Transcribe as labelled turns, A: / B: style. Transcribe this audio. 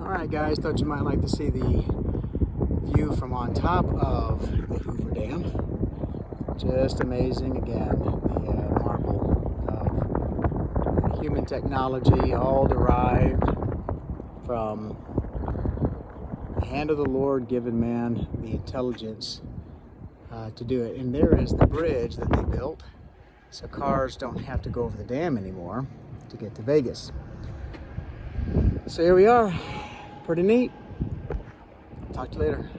A: Alright guys, thought you might like to see the view from on top of the Hoover Dam. Just amazing. Again, the marvel of human technology, all derived from the hand of the Lord, giving man the intelligence to do it. And there is the bridge that they built, so cars don't have to go over the dam anymore to get to Vegas. So here we are. Pretty neat. Talk to you later.